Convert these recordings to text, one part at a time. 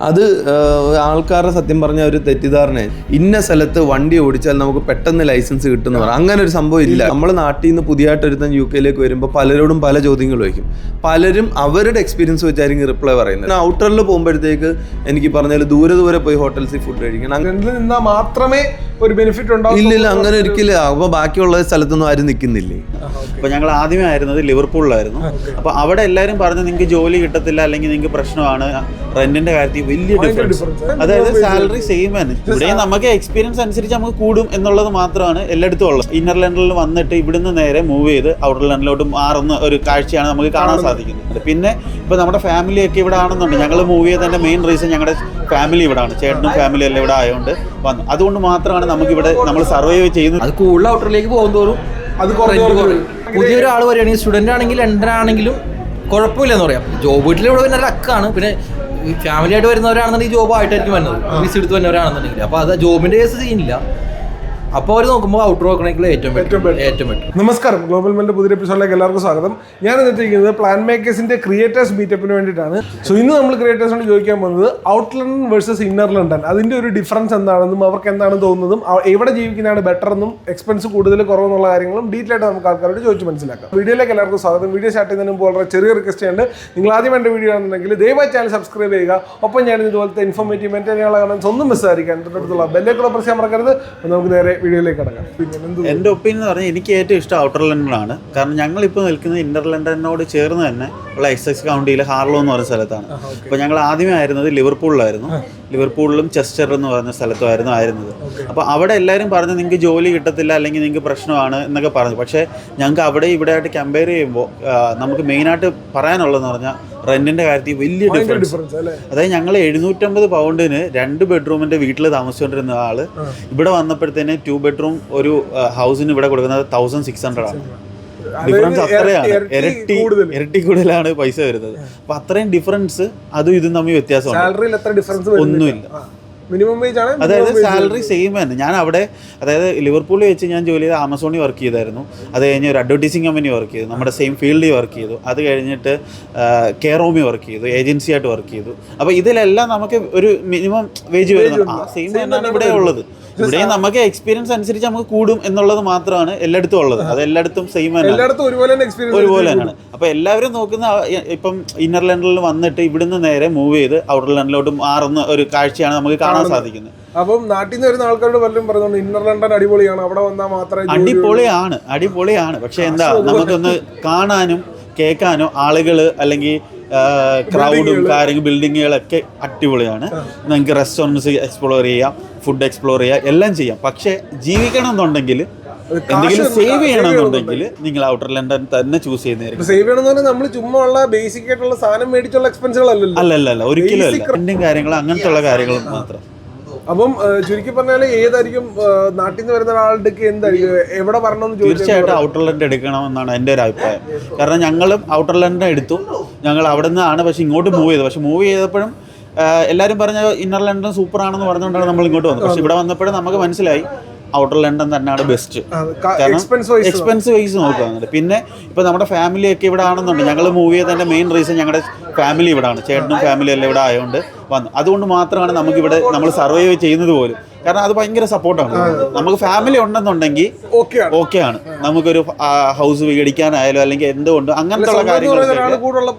അത് ആൾക്കാരുടെ സത്യം പറഞ്ഞ ഒരു തെറ്റിദ്ധാരണ, ഇന്ന സ്ഥലത്ത് വണ്ടി ഓടിച്ചാൽ നമുക്ക് പെട്ടെന്ന് ലൈസൻസ് കിട്ടുന്ന പറയാം. അങ്ങനെ ഒരു സംഭവം ഇല്ല. നമ്മൾ നാട്ടിൽ നിന്ന് പുതിയതായിട്ട് ഒരുത്തൻ UK യിലേക്ക് വരുമ്പോൾ പലരോടും പല ചോദ്യങ്ങൾ ചോദിക്കും. പലരും അവരുടെ എക്സ്പീരിയൻസ് വെച്ചായിരിക്കും റിപ്ലൈ പറയുന്നത്. ഔട്ടറിൽ പോകുമ്പോഴത്തേക്ക് എനിക്ക് പറഞ്ഞാൽ ദൂരെ പോയി ഹോട്ടൽസിൽ ഫുഡ് കഴിക്കണം, നിന്നാൽ മാത്രമേ ഒരു ബെനിഫിറ്റ് ഉണ്ടാവും. ഇല്ലില്ല, അങ്ങനെ ഒരിക്കലും. അപ്പോൾ ബാക്കിയുള്ള സ്ഥലത്തൊന്നും ആരും നിൽക്കുന്നില്ലേ. അപ്പോൾ ഞങ്ങൾ ആദ്യമേ ആയിരുന്നത് ലിവർപൂളിലായിരുന്നു. അപ്പോൾ അവിടെ എല്ലാവരും പറഞ്ഞു നിങ്ങൾക്ക് ജോലി കിട്ടത്തില്ല, അല്ലെങ്കിൽ നിങ്ങൾക്ക് പ്രശ്നമാണ്, റെന്റിന്റെ കാര്യത്തിൽ വലിയ ഡിഫറൻസ്. അതായത് സാലറി സെയിം ആണ്. ഇവിടെ നമുക്ക് എക്സ്പീരിയൻസ് അനുസരിച്ച് നമുക്ക് കൂടും എന്നുള്ളത് മാത്രമാണ് എല്ലായിടത്തും ഉള്ളത്. ഇന്നർ ലണ്ടനിൽ വന്നിട്ട് ഇവിടുന്ന് നേരെ മൂവ് ചെയ്ത് ഔട്ടർ ലണ്ടനിലോട്ട് മാറുന്ന ഒരു കാഴ്ചയാണ് നമുക്ക് കാണാൻ സാധിക്കുന്നത്. പിന്നെ ഇപ്പോൾ നമ്മുടെ ഫാമിലിയൊക്കെ ഇവിടെ ആണെന്നുണ്ട്. ഞങ്ങൾ മൂവ് ചെയ്തതിൻ്റെ മെയിൻ റീസൺ ഞങ്ങളുടെ ഫാമിലി ഇവിടെ ആണ്, ചേട്ടനും ഫാമിലി എല്ലാം ഇവിടെ ആയതുകൊണ്ട് വന്നു. അതുകൊണ്ട് മാത്രമാണ് നമുക്കിവിടെ നമ്മൾ സർവൈവ് ചെയ്യുന്നത്. അത് കൂടുതൽ ഔട്ടറിലേക്ക് പോകുന്നതോറും അത് പുതിയൊരാൾ വരികയാണെങ്കിൽ സ്റ്റുഡൻ്റ് ആണെങ്കിൽ ലണ്ടൻ ആണെങ്കിലും കുഴപ്പമില്ലെന്ന് പറയാം. ജോബ് വീട്ടിൽ ഇവിടെ പിന്നെ ലക്കാണ്. പിന്നെ ഫാമിലി ആയിട്ട് വരുന്നവരാണെന്നുണ്ടെങ്കിൽ ജോബ് ആയിട്ടായിരിക്കും വരുന്നത്, വിസ എടുത്ത് വരുന്നവരാണെന്നുണ്ടെങ്കിൽ. അപ്പോൾ അത് ജോബിൻ്റെ കേസ് സീനില്ല. അപ്പോൾ അവർ നോക്കുമ്പോൾ ഔട്ടർ നോക്കണമെങ്കിൽ ഏറ്റവും ബെറ്റർ. നമസ്കാരം, ഗ്ലോബൽ മെല്ലിന്റെ പുതിയ എപ്പിസോഡിലേക്ക് എല്ലാവർക്കും സ്വാഗതം. ഞാൻ എത്തിയിരിക്കുന്നത് പ്ലാൻ മേക്കേഴ്സിന്റെ ക്രിയേറ്റേഴ്സ് മീറ്റപ്പിന് വേണ്ടിയിട്ടാണ്. സോ ഇന്ന് നമ്മൾ ക്രിയേറ്റേഴ്സിനോട് ചോദിക്കാൻ പോകുന്നത് outer London versus inner London, അതിന്റെ ഒരു ഡിഫറൻസ് എന്താണെന്നും അവർക്ക് എന്താണ് തോന്നുന്നതും എവിടെ ജീവിക്കുന്നതാണ് ബെറ്റർ എന്നും എക്സ്പെൻസ് കൂടുതൽ കുറവെന്നുള്ള കാര്യങ്ങളും ഡീറ്റെയിൽ ആയിട്ട് നമുക്ക് ആൾക്കാരോട് ചോദിച്ച് മനസ്സിലാക്കാം. വീഡിയോയിലേക്ക് എല്ലാവർക്കും സ്വാഗതം. വീഡിയോ സ്റ്റാർട്ട് ചെയ്യുന്നതിന് മുമ്പ് വളരെ ചെറിയ റിക്വസ്റ്റ് ഉണ്ട്. നിങ്ങൾ ആദ്യം എൻ്റെ വീഡിയോ ആണെന്നുണ്ടെങ്കിൽ ദയവായി ചാനൽ സബ്സ്ക്രൈബ് ചെയ്യുക. ഒപ്പം ഞാൻ ഇതുപോലത്തെ ഇൻഫോർമേറ്റീവ് മെറ്റീരിയൽ കാണാൻ ഒന്നും മിസ്സായിരിക്കാൻ അടുത്തുള്ള ബെല്ലേക്കൂടെ പ്രസ് ചെയ്യാൻ മറക്കരുത്. നമുക്ക് നേരെ വീഡിയോയിലേക്ക് കടക്കാം. എൻ്റെ ഒപ്പീനിയൻ എന്ന് പറഞ്ഞാൽ എനിക്ക് ഏറ്റവും ഇഷ്ടം ഔട്ടർ ലണ്ടനാണ്. കാരണം ഞങ്ങളിപ്പോൾ നിൽക്കുന്നത് ഇന്നർ ലണ്ടനോട് ചേർന്ന് തന്നെ ഉള്ള എക്സെസ് കൗണ്ടിയിലെ ഹാർലോ എന്ന് പറയുന്ന സ്ഥലത്താണ്. അപ്പോൾ ഞങ്ങൾ ആദ്യമേ ആയിരുന്നത് ലിവർപൂളിലായിരുന്നു. ലിവർപൂളിലും ചെസ്റ്റർ എന്ന് പറയുന്ന സ്ഥലത്തുമായിരുന്നു ആയിരുന്നത്. അപ്പോൾ അവിടെ എല്ലാവരും പറഞ്ഞു നിങ്ങൾക്ക് ജോലി കിട്ടത്തില്ല, അല്ലെങ്കിൽ നിങ്ങൾക്ക് പ്രശ്നമാണ് എന്നൊക്കെ പറഞ്ഞു. പക്ഷേ ഞങ്ങൾക്ക് അവിടെ ഇവിടെ ആയിട്ട് കമ്പയർ ചെയ്യുമ്പോൾ നമുക്ക് മെയിനായിട്ട് പറയാനുള്ളതെന്ന് പറഞ്ഞാൽ റെന്റിന്റെ കാര്യത്തിൽ വലിയ ഡിഫറൻസ്. അതായത് ഞങ്ങൾ 750 പൗണ്ടിന് 2 ബെഡ്റൂമിന്റെ വീട്ടിൽ താമസിച്ചുകൊണ്ടിരുന്ന ആള് ഇവിടെ വന്നപ്പോഴത്തേന് 2 ബെഡ്റൂം ഒരു ഹൗസിന് ഇവിടെ കൊടുക്കുന്നത് 1600 ആണ്. ഡിഫറൻസ് അത്രയാണ്, ഇരട്ടി കൂടുതലാണ് പൈസ വരുന്നത്. അപ്പൊ അത്രയും ഡിഫറൻസ് അതും ഇതും തമ്മിൽ വ്യത്യാസമുണ്ട്. ഒന്നുമില്ല. മിനിമം വേജ് ആണ്. അതായത് സാലറി സെയിം തന്നെ. ഞാൻ അവിടെ അതായത് ലിവർപൂളിൽ വെച്ച് ഞാൻ ജോലി ചെയ്ത് ആമസോണിൽ വർക്ക് ചെയ്തായിരുന്നു. അത് കഴിഞ്ഞ് ഒരു അഡ്വർടൈസിങ് കമ്പനി വർക്ക് ചെയ്തു, നമ്മുടെ സെയിം ഫീൽഡിൽ വർക്ക് ചെയ്തു. അത് കഴിഞ്ഞിട്ട് കെയറോമി വർക്ക് ചെയ്തു, ഏജൻസി ആയിട്ട് വർക്ക് ചെയ്തു. അപ്പോൾ ഇതിലെല്ലാം നമുക്ക് ഒരു മിനിമം വേജ് വരുന്നുണ്ട്. ആ സെയിം തന്നെയാണ് ഇവിടെ ഉള്ളത്. ഇവിടെ നമുക്ക് എക്സ്പീരിയൻസ് അനുസരിച്ച് നമുക്ക് കൂടും എന്നുള്ളത് മാത്രമാണ് എല്ലായിടത്തും ഉള്ളത്. അത് എല്ലായിടത്തും സെയിം ഒരുപോലെ തന്നെയാണ്. അപ്പൊ എല്ലാവരും നോക്കുന്ന ഇപ്പം ഇന്നർ ലണ്ടനിൽ വന്നിട്ട് ഇവിടുന്ന് നേരെ മൂവ് ചെയ്ത് ഔട്ടർ ലണ്ടനിലോട്ട് മാറുന്ന ഒരു കാഴ്ചയാണ് നമുക്ക് കാണാൻ സാധിക്കുന്നത്. അപ്പം നാട്ടിൽ നിന്ന് വരുന്ന ആൾക്കാരോട് പലരും പറയുന്നുണ്ട് ഇന്നർ ലണ്ടൻ അടിപൊളിയാണ്, അവിടെ വന്നാൽ മാത്രമേ. അടിപൊളിയാണ്. പക്ഷെ എന്താ, നമുക്കൊന്ന് കാണാനും കേൾക്കാനോ ആളുകൾ അല്ലെങ്കിൽ ക്രൗഡും കാര്യങ്ങൾ ബിൽഡിങ്ങുകളൊക്കെ അടിപൊളിയാണ്. നിങ്ങൾക്ക് റെസ്റ്റോറൻറ്റ്സ് എക്സ്പ്ലോർ ചെയ്യാം, ഫുഡ് എക്സ്പ്ലോർ ചെയ്യാം, എല്ലാം ചെയ്യാം. പക്ഷെ ജീവിക്കണം എന്നുണ്ടെങ്കിൽ, എന്തെങ്കിലും സേവ് ചെയ്യണമെന്നുണ്ടെങ്കിൽ നിങ്ങൾ ഔട്ടർ ലണ്ടൻ തന്നെ ചൂസ് ചെയ്യുന്നതായിരിക്കും. സേവ് ചെയ്യണമെന്ന് നമ്മൾ ചുമ്മാ ഉള്ള ബേസിക് ആയിട്ടുള്ള സാധനം മേടിച്ചുള്ള എക്സ്പെൻസുകൾ അല്ലല്ല, ഒരിക്കലും അല്ല. കാര്യങ്ങൾ അങ്ങനത്തെ ഉള്ള കാര്യങ്ങൾ മാത്രം. അപ്പം ചുരുക്കി പറഞ്ഞാൽ ഏതായിരിക്കും നാട്ടിൽ നിന്ന് വരുന്ന ഒരാളുടെ എന്തായിരിക്കും എവിടെ പറഞ്ഞെന്ന് തീർച്ചയായിട്ടും ഔട്ടർ ലണ്ടൻ എടുക്കണമെന്നാണ് എൻ്റെ ഒരു അഭിപ്രായം. കാരണം ഞങ്ങളും ഔട്ടർ ലണ്ടൻ എടുത്തു. ഞങ്ങൾ അവിടെ നിന്നാണ് പക്ഷെ ഇങ്ങോട്ട് മൂവ് ചെയ്തത്. പക്ഷെ മൂവ് ചെയ്തപ്പോഴും എല്ലാവരും പറഞ്ഞ ഇന്നർ ലണ്ടൻ സൂപ്പർ ആണെന്ന് പറഞ്ഞുകൊണ്ടാണ് നമ്മൾ ഇങ്ങോട്ട് വന്നത്. പക്ഷെ ഇവിടെ വന്നപ്പോഴും നമുക്ക് മനസ്സിലായി ഔട്ടർ ലണ്ടൻ തന്നെയാണ് ബെസ്റ്റ്. കാരണം എക്സ്പെൻസ് വൈസ് നോക്കുകയാണ്. പിന്നെ ഇപ്പോൾ നമ്മുടെ ഫാമിലിയൊക്കെ ഇവിടെ ആണെന്നുണ്ട്. ഞങ്ങൾ മൂവ് ചെയ്തതിൻ്റെ മെയിൻ റീസൺ ഞങ്ങളുടെ ഫാമിലി ഇവിടെ ആണ്, ചേട്ടനും ഫാമിലി എല്ലാം ഇവിടെ ആയതുകൊണ്ട് വന്നു. അതുകൊണ്ട് മാത്രമാണ് നമുക്കിവിടെ നമ്മൾ സർവൈവ് ചെയ്യുന്നത് പോലും. കാരണം അത് ഭയങ്കര സപ്പോർട്ടാണ്. നമുക്ക് ഫാമിലി ഉണ്ടെന്നുണ്ടെങ്കിൽ ഓക്കെ ആണ്. നമുക്കൊരു ഹൗസ് മേടിക്കാനായാലും അല്ലെങ്കിൽ എന്തുകൊണ്ട് അങ്ങനത്തെ ഉള്ള കാര്യങ്ങൾ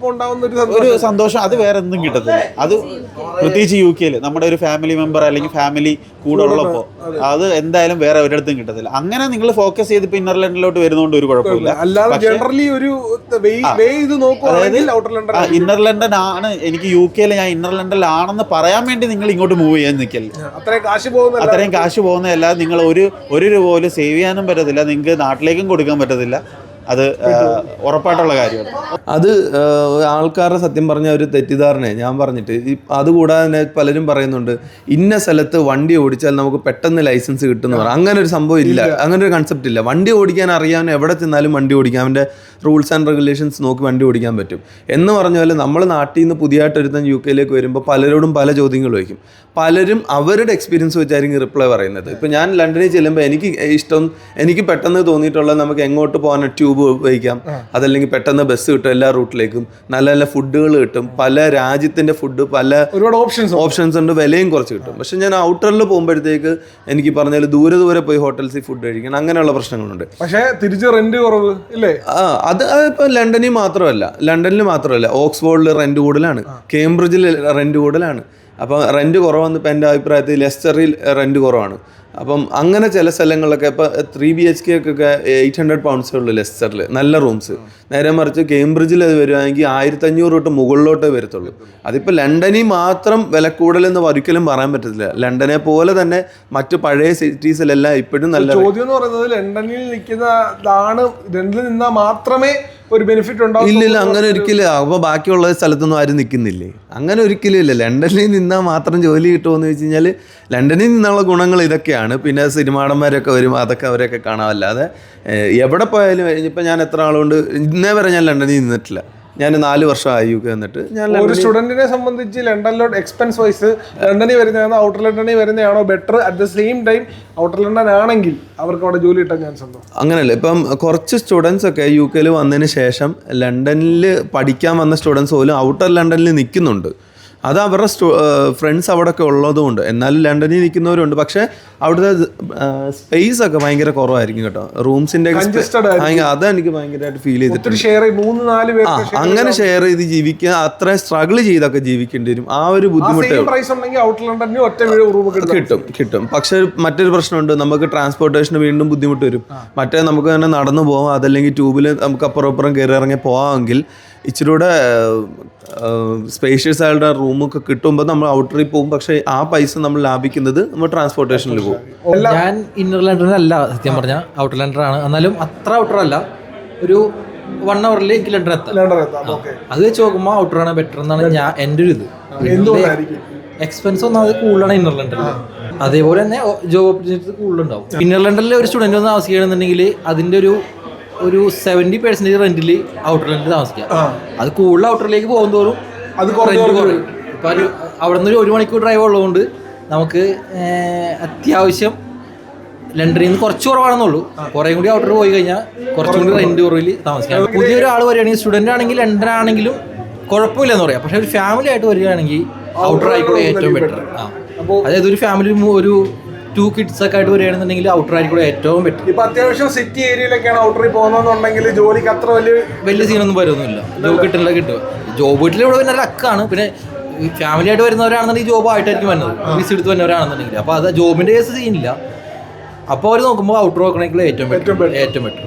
ഒരു സന്തോഷം അത് വേറെ എന്തും കിട്ടത്തില്ല. അത് പ്രത്യേകിച്ച് UK നമ്മുടെ ഒരു ഫാമിലി മെമ്പർ അല്ലെങ്കിൽ ഫാമിലി കൂടെ ഉള്ളപ്പോൾ അത് എന്തായാലും വേറെ ഒരിടത്തും കിട്ടത്തില്ല. അങ്ങനെ നിങ്ങൾ ഫോക്കസ് ചെയ്ത് ഇപ്പൊ ഇന്നർ ലണ്ടനിലോട്ട് വരുന്നതുകൊണ്ട് ഒരു കുഴപ്പമില്ല. അതായത് ഇന്നർ ലണ്ടൻ ആണ് എനിക്ക് UK ഞാൻ ഇന്നർ ലണ്ടനിലാണെന്ന് പറയാൻ വേണ്ടി നിങ്ങൾ ഇങ്ങോട്ട് മൂവ് ചെയ്യാൻ നിൽക്കല്ലേ. അത്രയും കാശ് പോകുന്നതല്ല. നിങ്ങൾ ഒരു രൂപ പോലും സേവ് ചെയ്യാനും പറ്റത്തില്ല, നിങ്ങൾക്ക് നാട്ടിലേക്കും കൊടുക്കാൻ പറ്റത്തില്ല. അത് ഉറപ്പായിട്ടുള്ള കാര്യമാണ്. അത് ആൾക്കാരുടെ സത്യം പറഞ്ഞ ഒരു തെറ്റിദ്ധാരണ ഞാൻ പറഞ്ഞിട്ട്. അതുകൂടാതെ തന്നെ പലരും പറയുന്നുണ്ട് ഇന്ന സ്ഥലത്ത് വണ്ടി ഓടിച്ചാൽ നമുക്ക് പെട്ടെന്ന് ലൈസൻസ് കിട്ടുമെന്ന് പറയാം. അങ്ങനെ ഒരു സംഭവം ഇല്ല, അങ്ങനെ ഒരു കൺസെപ്റ്റ് ഇല്ല. വണ്ടി ഓടിക്കാൻ അറിയാൻ എവിടെ ചെന്നാലും വണ്ടി ഓടിക്കാം, അവൻ്റെ റൂൾസ് ആൻഡ് റെഗുലേഷൻസ് നോക്കി വണ്ടി ഓടിക്കാൻ പറ്റും. എന്ന് പറഞ്ഞ പോലെ നമ്മൾ നാട്ടിൽ നിന്ന് പുതിയതായിട്ട് ഒരുത്തൻ UK യിലേക്ക് വരുമ്പോൾ പലരോടും പല ചോദ്യങ്ങൾ ചോദിക്കും. പലരും അവരുടെ എക്സ്പീരിയൻസ് വെച്ചായിരിക്കും റിപ്ലൈ പറയുന്നത്. ഇപ്പോൾ ഞാൻ ലണ്ടനിൽ ചെല്ലുമ്പോൾ എനിക്ക് പെട്ടെന്ന് തോന്നിയിട്ടുള്ളത് നമുക്ക് എങ്ങോട്ട് പോകാൻ ട്യൂബ് ഉപയോഗിക്കാം, അതല്ലെങ്കിൽ പെട്ടെന്ന് ബസ് കിട്ടും എല്ലാ റൂട്ടിലേക്കും, നല്ല നല്ല ഫുഡുകൾ കിട്ടും, പല രാജ്യത്തിന്റെ ഫുഡ്, പല ഒരുപാട് ഓപ്ഷൻസ് ഉണ്ട്, വിലയും കുറച്ച് കിട്ടും. പക്ഷെ ഞാൻ ഔട്ടറിൽ പോകുമ്പോഴത്തേക്ക് എനിക്ക് പറഞ്ഞാൽ ദൂരെ പോയി ഹോട്ടൽസിൽ ഫുഡ് കഴിക്കണം, അങ്ങനെയുള്ള പ്രശ്നങ്ങളുണ്ട്. പക്ഷേ തിരിച്ച് റെന്റ് കുറവ് ഇല്ലേ? അത് ഇപ്പൊ ലണ്ടനിൽ മാത്രമല്ല ഓക്സ്ഫോർഡിൽ റെന്റ് കൂടുതലാണ്, കേംബ്രിഡ്ജിൽ റെന്റ് കൂടുതലാണ്. അപ്പം റെന്റ് കുറവെന്ന് ഇപ്പം എൻ്റെ അഭിപ്രായത്തിൽ ലെസ്റ്ററിൽ റെന്റ് കുറവാണ്. അപ്പം അങ്ങനെ ചില സ്ഥലങ്ങളിലൊക്കെ ഇപ്പോൾ 3 BHK ഒക്കെ 800 pounds ഉള്ളൂ ലെസ്റ്ററിൽ, നല്ല റൂംസ്. നേരെ മറിച്ച് കേംബ്രിഡ്ജിൽ അത് വരുവാണെങ്കിൽ 1500 തൊട്ട് മുകളിലോട്ടേ വരത്തുള്ളൂ. അതിപ്പോൾ ലണ്ടനിൽ മാത്രം വില കൂടുതലെന്ന് ഒരിക്കലും പറയാൻ പറ്റത്തില്ല. ലണ്ടനെ പോലെ തന്നെ മറ്റു പഴയ സിറ്റീസിലെല്ലാം ഇപ്പോഴും നല്ല. ചോദ്യം എന്ന് പറയുന്നത് ലണ്ടനിൽ നിൽക്കുന്നതാണ്, ലണ്ടനിൽ നിന്നാൽ മാത്രമേ ഒരു ബെനിഫിറ്റ് ഉണ്ടാവും. ഇല്ലില്ല, അങ്ങനെ ഒരിക്കലും. അപ്പോൾ ബാക്കിയുള്ള സ്ഥലത്തൊന്നും ആരും നിൽക്കുന്നില്ലേ? അങ്ങനെ ഒരിക്കലും ഇല്ല. ലണ്ടനിൽ നിന്നാൽ മാത്രം ജോലി കിട്ടുമെന്ന് വെച്ച് കഴിഞ്ഞാൽ ലണ്ടനിൽ നിന്നുള്ള ഗുണങ്ങൾ ഇതൊക്കെയാണ്. പിന്നെ സിനിമാടന്മാരൊക്കെ വരും, അതൊക്കെ അവരൊക്കെ കാണാമല്ലാതെ എവിടെ പോയാലും. ഇപ്പം ഞാൻ എത്ര ആളുകൊണ്ട് ഇന്നേ വരെ ഞാൻ ലണ്ടനിൽ നിന്നിട്ടില്ല. ഞാൻ 4 വർഷമായി UK എന്നിട്ട്. ഞാൻ ഒരു സ്റ്റുഡന്റിനെ സംബന്ധിച്ച് ലണ്ടനിലോട്ട് എക്സ്പെൻസ് വൈസ് ലണ്ടനിൽ വരുന്നതാണോ ഔട്ടർ ലണ്ടനിൽ വരുന്നതാണോ better? At the same time outer London ആണെങ്കിൽ അവർക്ക് അവിടെ ജോലി കിട്ടാൻ ചാൻസ് ഉണ്ടോ? അങ്ങനെയല്ല. ഇപ്പം കുറച്ച് സ്റ്റുഡൻസ് ഒക്കെ UK വന്നതിന് ശേഷം ലണ്ടനിൽ പഠിക്കാൻ വന്ന സ്റ്റുഡൻസ് പോലും ഔട്ടർ ലണ്ടനിൽ നിൽക്കുന്നുണ്ട്. അത് അവരുടെ ഫ്രണ്ട്സ് അവിടെയൊക്കെ ഉള്ളതുകൊണ്ട്. എന്നാലും ലണ്ടനിൽ നിൽക്കുന്നവരുണ്ട്. പക്ഷേ അവിടുത്തെ സ്പേസ് ഒക്കെ ഭയങ്കര കുറവായിരിക്കും കേട്ടോ. റൂംസിന്റെ അതെനിക്ക് ഭയങ്കരമായിട്ട് ഫീൽ ചെയ്തിട്ടുണ്ട്. അങ്ങനെ ഷെയർ ചെയ്ത് ജീവിക്കുക, അത്ര സ്ട്രഗിൾ ചെയ്തൊക്കെ ജീവിക്കേണ്ടി വരും. ആ ഒരു ബുദ്ധിമുട്ട് കിട്ടും. പക്ഷെ മറ്റൊരു പ്രശ്നമുണ്ട്, നമുക്ക് ട്രാൻസ്പോർട്ടേഷന് വീണ്ടും ബുദ്ധിമുട്ട് വരും. മറ്റേ നമുക്ക് തന്നെ നടന്നു പോകാം, അതല്ലെങ്കിൽ ട്യൂബിൽ നമുക്ക് അപ്പുറം കയറി ഇറങ്ങി പോകാമെങ്കിൽ ഇച്ചിരി കൂടെ സ്പേഷ്യസ് ആയിട്ടുള്ള റൂമൊക്കെ കിട്ടുമ്പോൾ നമ്മൾ ഔട്ടറിൽ പോകും. പക്ഷേ ആ പൈസ നമ്മൾ ലാഭിക്കുന്നത് നമ്മൾ ട്രാൻസ്പോർട്ടേഷനിൽ പോകും. ഞാൻ ഇന്നർ ലണ്ടനല്ല സത്യം പറഞ്ഞാൽ, ഔട്ടർ ലണ്ടനാണ്. എന്നാലും അത്ര ഔട്ടർ അല്ല, ഒരു 1 hour എനിക്ക് ലണ്ടൻ എത്താം. അത് വെച്ച് നോക്കുമ്പോൾ ഔട്ടറാണ് ബെറ്റർ എന്നാണ് എൻ്റെ ഒരു ഇത്. എക്സ്പെൻസ് ഒന്നാമത് കൂടുതലാണ് ഇന്നർ ലണ്ടനിൽ. അതേപോലെ തന്നെ ജോബ് ഓപ്പർച്യൂണിറ്റീസ് കൂടുതലുണ്ടാവും. ഇന്നർ ലണ്ടനിൽ ഒരു സ്റ്റുഡൻറ്റ് വന്ന് താമസിക്കുകയാണെന്നുണ്ടെങ്കിൽ അതിൻ്റെ ഒരു 70% റെന്റിൽ ഔട്ടർ ലണ്ടനിൽ താമസിക്കാം. അത് കൂടുതൽ ഔട്ടറിലേക്ക് പോകുന്നതോറും അത് കുറയും. ഇപ്പം അവിടെ നിന്ന് 1 മണിക്കൂർ ഡ്രൈവ് ഉള്ളതുകൊണ്ട് നമുക്ക് അത്യാവശ്യം ലണ്ടനിൽ നിന്ന് കുറച്ച് കുറവാണെന്നുള്ളൂ. കുറേ കൂടി ഔട്ടർ പോയി കഴിഞ്ഞാൽ കുറച്ചും കൂടി റെന്റ് കുറവിൽ താമസിക്കാം. പുതിയൊരാൾ വരികയാണെങ്കിൽ, സ്റ്റുഡൻ്റ് ആണെങ്കിൽ ലണ്ടൻ ആണെങ്കിലും കുഴപ്പമില്ലെന്ന് പറയാം. പക്ഷേ ഒരു ഫാമിലി ആയിട്ട് വരികയാണെങ്കിൽ ഔട്ടർ ആയിക്കോട്ടെ ഏറ്റവും ബെറ്റർ. അതായത് ഒരു ഫാമിലി ഒരു 2 kids ഒക്കെ ആയിട്ട് വരികയാണെന്നുണ്ടെങ്കിൽ ഔട്ടർ ആയിക്കോട്ടെ ഏറ്റവും ബെറ്റർ. ഇപ്പൊ അത്യാവശ്യം സിറ്റി ഏരിയയിലൊക്കെയാണ് ഔട്ടറിൽ പോകുന്നതെന്നുണ്ടെങ്കിൽ ജോലിക്ക് അത്ര വലിയ സീനൊന്നും വരുന്നില്ല. ജോബ് കിട്ടുക. ജോബ് വീട്ടിൽ ഇവിടെ പിന്നെ ലക്കാണ്. പിന്നെ ഫാമിലി ആയിട്ട് വരുന്നവരാണെന്നുണ്ടെങ്കിൽ ജോബ് ആയിട്ടായിരിക്കും വരുന്നത്, വിസ എടുത്ത് വരുന്നവരാണെന്നുണ്ടെങ്കിൽ. അപ്പോൾ അത് ജോബിന്റെ കേസ് സീനില്ല. അപ്പോൾ അവർ നോക്കുമ്പോൾ ഔട്ടർ നോക്കണമെങ്കിൽ ഏറ്റവും ബെറ്റർ.